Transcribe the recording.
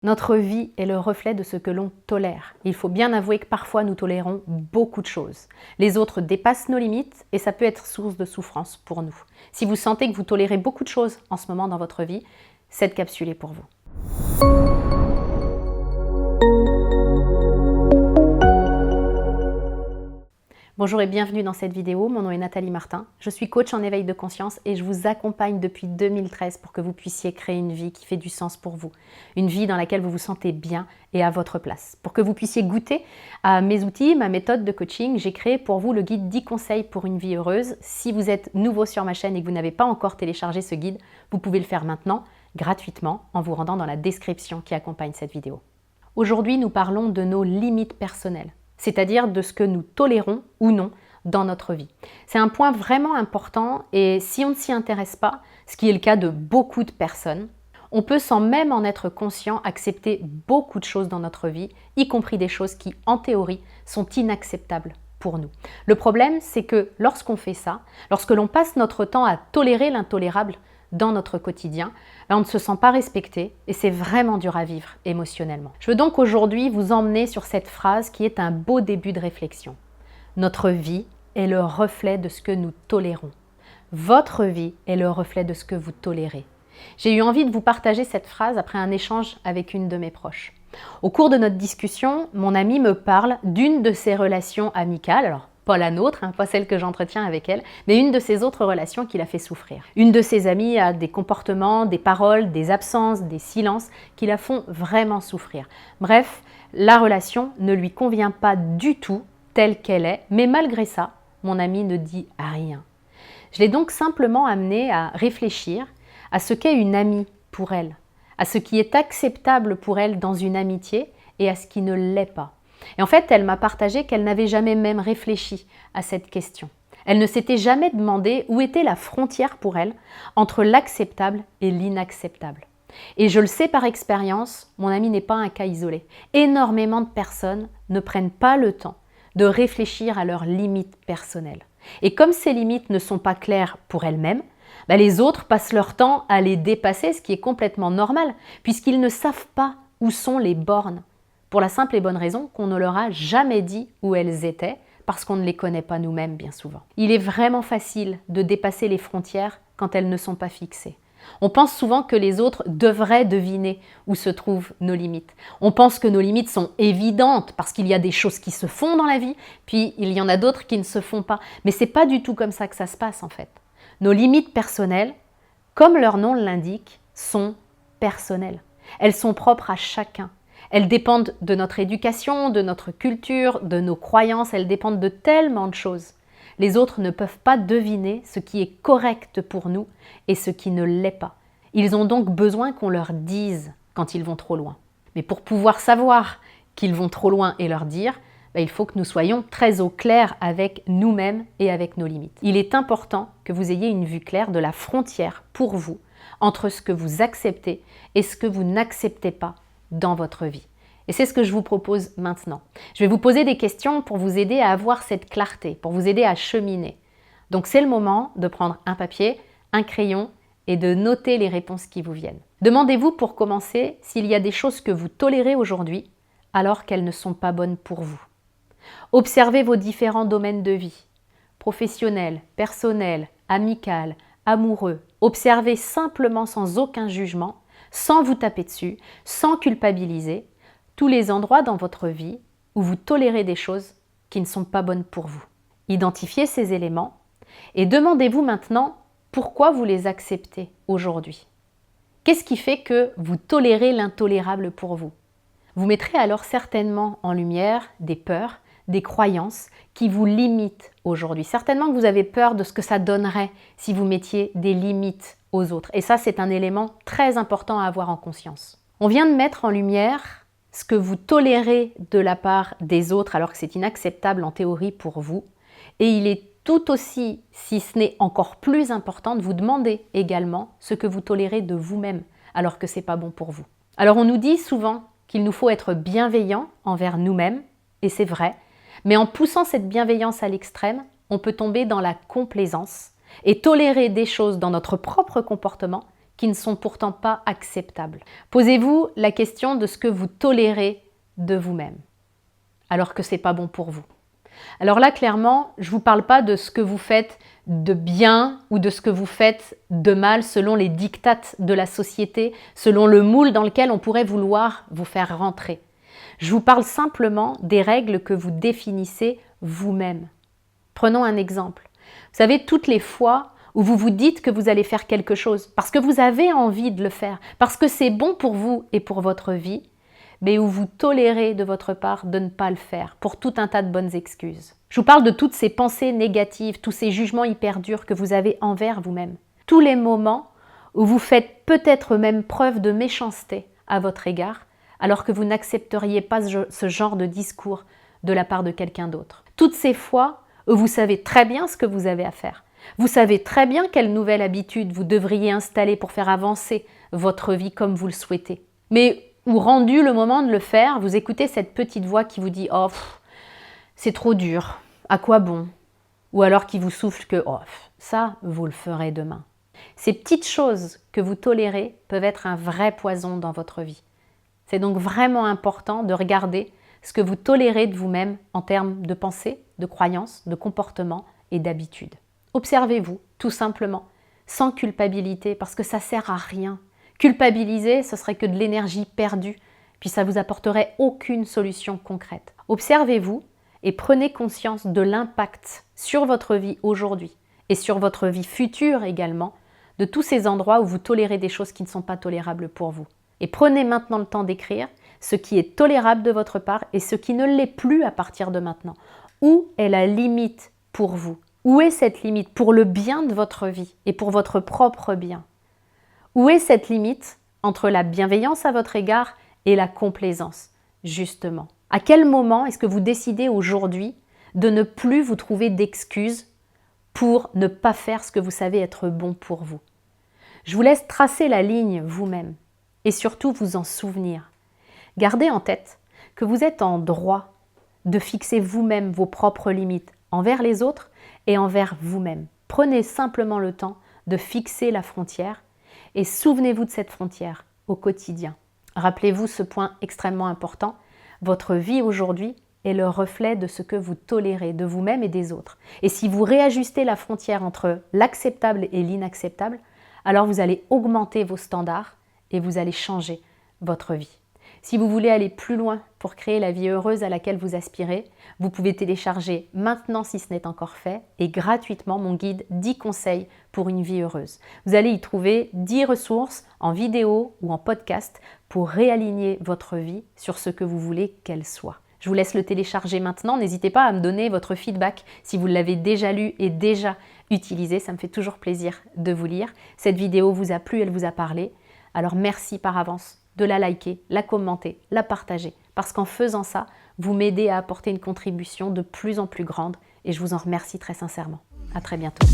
Notre vie est le reflet de ce que l'on tolère. Il faut bien avouer que parfois nous tolérons beaucoup de choses. Les autres dépassent nos limites et ça peut être source de souffrance pour nous. Si vous sentez que vous tolérez beaucoup de choses en ce moment dans votre vie, cette capsule est pour vous. Bonjour et bienvenue dans cette vidéo, mon nom est Nathalie Martin, je suis coach en éveil de conscience et je vous accompagne depuis 2013 pour que vous puissiez créer une vie qui fait du sens pour vous, une vie dans laquelle vous vous sentez bien et à votre place. Pour que vous puissiez goûter à mes outils, ma méthode de coaching, j'ai créé pour vous le guide 10 conseils pour une vie heureuse. Si vous êtes nouveau sur ma chaîne et que vous n'avez pas encore téléchargé ce guide, vous pouvez le faire maintenant, gratuitement, en vous rendant dans la description qui accompagne cette vidéo. Aujourd'hui, nous parlons de nos limites personnelles, c'est-à-dire de ce que nous tolérons ou non dans notre vie. C'est un point vraiment important et si on ne s'y intéresse pas, ce qui est le cas de beaucoup de personnes, on peut sans même en être conscient accepter beaucoup de choses dans notre vie, y compris des choses qui, en théorie, sont inacceptables pour nous. Le problème, c'est que lorsqu'on fait ça, lorsque l'on passe notre temps à tolérer l'intolérable dans notre quotidien, on ne se sent pas respecté et c'est vraiment dur à vivre émotionnellement. Je veux donc aujourd'hui vous emmener sur cette phrase qui est un beau début de réflexion. Notre vie est le reflet de ce que nous tolérons. Votre vie est le reflet de ce que vous tolérez. J'ai eu envie de vous partager cette phrase après un échange avec une de mes proches. Au cours de notre discussion, mon amie me parle d'une de ses relations amicales, alors pas la nôtre, pas celle que j'entretiens avec elle, mais une de ses autres relations qui l'a fait souffrir. Une de ses amies a des comportements, des paroles, des absences, des silences qui la font vraiment souffrir. Bref, la relation ne lui convient pas du tout telle qu'elle est, mais malgré ça, mon amie ne dit rien. Je l'ai donc simplement amenée à réfléchir à ce qu'est une amie pour elle, à ce qui est acceptable pour elle dans une amitié et à ce qui ne l'est pas. Et en fait, elle m'a partagé qu'elle n'avait jamais même réfléchi à cette question. Elle ne s'était jamais demandé où était la frontière pour elle entre l'acceptable et l'inacceptable. Et je le sais par expérience, mon ami n'est pas un cas isolé. Énormément de personnes ne prennent pas le temps de réfléchir à leurs limites personnelles. Et comme ces limites ne sont pas claires pour elles-mêmes, les autres passent leur temps à les dépasser, ce qui est complètement normal, puisqu'ils ne savent pas où sont les bornes. Pour la simple et bonne raison qu'on ne leur a jamais dit où elles étaient, parce qu'on ne les connaît pas nous-mêmes bien souvent. Il est vraiment facile de dépasser les frontières quand elles ne sont pas fixées. On pense souvent que les autres devraient deviner où se trouvent nos limites. On pense que nos limites sont évidentes parce qu'il y a des choses qui se font dans la vie, puis il y en a d'autres qui ne se font pas. Mais c'est pas du tout comme ça que ça se passe en fait. Nos limites personnelles, comme leur nom l'indique, sont personnelles. Elles sont propres à chacun. Elles dépendent de notre éducation, de notre culture, de nos croyances, elles dépendent de tellement de choses. Les autres ne peuvent pas deviner ce qui est correct pour nous et ce qui ne l'est pas. Ils ont donc besoin qu'on leur dise quand ils vont trop loin. Mais pour pouvoir savoir qu'ils vont trop loin et leur dire, il faut que nous soyons très au clair avec nous-mêmes et avec nos limites. Il est important que vous ayez une vue claire de la frontière pour vous entre ce que vous acceptez et ce que vous n'acceptez pas dans votre vie. Et c'est ce que je vous propose maintenant. Je vais vous poser des questions pour vous aider à avoir cette clarté, pour vous aider à cheminer. Donc c'est le moment de prendre un papier, un crayon et de noter les réponses qui vous viennent. Demandez-vous pour commencer s'il y a des choses que vous tolérez aujourd'hui alors qu'elles ne sont pas bonnes pour vous. Observez vos différents domaines de vie, professionnel, personnel, amical, amoureux. Observez simplement sans aucun jugement, sans vous taper dessus, sans culpabiliser, tous les endroits dans votre vie où vous tolérez des choses qui ne sont pas bonnes pour vous. Identifiez ces éléments et demandez-vous maintenant pourquoi vous les acceptez aujourd'hui. Qu'est-ce qui fait que vous tolérez l'intolérable pour vous? Vous mettrez alors certainement en lumière des peurs, des croyances qui vous limitent aujourd'hui. Certainement que vous avez peur de ce que ça donnerait si vous mettiez des limites aux autres. Et ça, c'est un élément très important à avoir en conscience. On vient de mettre en lumière ce que vous tolérez de la part des autres alors que c'est inacceptable en théorie pour vous. Et il est tout aussi, si ce n'est encore plus important, de vous demander également ce que vous tolérez de vous-même alors que c'est pas bon pour vous. Alors on nous dit souvent qu'il nous faut être bienveillant envers nous-mêmes, et c'est vrai, mais en poussant cette bienveillance à l'extrême, on peut tomber dans la complaisance et tolérer des choses dans notre propre comportement qui ne sont pourtant pas acceptables. Posez-vous la question de ce que vous tolérez de vous-même, alors que ce n'est pas bon pour vous. Alors là, clairement, je ne vous parle pas de ce que vous faites de bien ou de ce que vous faites de mal selon les diktats de la société, selon le moule dans lequel on pourrait vouloir vous faire rentrer. Je vous parle simplement des règles que vous définissez vous-même. Prenons un exemple. Vous savez, toutes les fois où vous vous dites que vous allez faire quelque chose, parce que vous avez envie de le faire, parce que c'est bon pour vous et pour votre vie, mais où vous tolérez de votre part de ne pas le faire, pour tout un tas de bonnes excuses. Je vous parle de toutes ces pensées négatives, tous ces jugements hyper durs que vous avez envers vous-même. Tous les moments où vous faites peut-être même preuve de méchanceté à votre égard, alors que vous n'accepteriez pas ce genre de discours de la part de quelqu'un d'autre. Toutes ces fois où vous savez très bien ce que vous avez à faire. Vous savez très bien quelle nouvelle habitude vous devriez installer pour faire avancer votre vie comme vous le souhaitez. Mais où rendu le moment de le faire, vous écoutez cette petite voix qui vous dit « Oh, c'est trop dur, à quoi bon ?» Ou alors qui vous souffle que « Oh, ça, vous le ferez demain ». Ces petites choses que vous tolérez peuvent être un vrai poison dans votre vie. C'est donc vraiment important de regarder ce que vous tolérez de vous-même en termes de pensée, de croyances, de comportement et d'habitude. Observez-vous, tout simplement, sans culpabilité, parce que ça ne sert à rien. Culpabiliser, ce serait que de l'énergie perdue, puis ça ne vous apporterait aucune solution concrète. Observez-vous et prenez conscience de l'impact sur votre vie aujourd'hui et sur votre vie future également, de tous ces endroits où vous tolérez des choses qui ne sont pas tolérables pour vous. Et prenez maintenant le temps d'écrire ce qui est tolérable de votre part et ce qui ne l'est plus à partir de maintenant. Où est la limite pour vous? Où est cette limite pour le bien de votre vie et pour votre propre bien? Où est cette limite entre la bienveillance à votre égard et la complaisance, justement? À quel moment est-ce que vous décidez aujourd'hui de ne plus vous trouver d'excuses pour ne pas faire ce que vous savez être bon pour vous? Je vous laisse tracer la ligne vous-même et surtout vous en souvenir. Gardez en tête que vous êtes en droit de fixer vous-même vos propres limites envers les autres et envers vous-même. Prenez simplement le temps de fixer la frontière et souvenez-vous de cette frontière au quotidien. Rappelez-vous ce point extrêmement important. Votre vie aujourd'hui est le reflet de ce que vous tolérez de vous-même et des autres. Et si vous réajustez la frontière entre l'acceptable et l'inacceptable, alors vous allez augmenter vos standards et vous allez changer votre vie. Si vous voulez aller plus loin pour créer la vie heureuse à laquelle vous aspirez, vous pouvez télécharger maintenant, si ce n'est encore fait, et gratuitement mon guide 10 conseils pour une vie heureuse. Vous allez y trouver 10 ressources en vidéo ou en podcast pour réaligner votre vie sur ce que vous voulez qu'elle soit. Je vous laisse le télécharger maintenant. N'hésitez pas à me donner votre feedback si vous l'avez déjà lu et déjà utilisé. Ça me fait toujours plaisir de vous lire. Cette vidéo vous a plu, elle vous a parlé. Alors merci par avance de la liker, la commenter, la partager. Parce qu'en faisant ça, vous m'aidez à apporter une contribution de plus en plus grande et je vous en remercie très sincèrement. À très bientôt.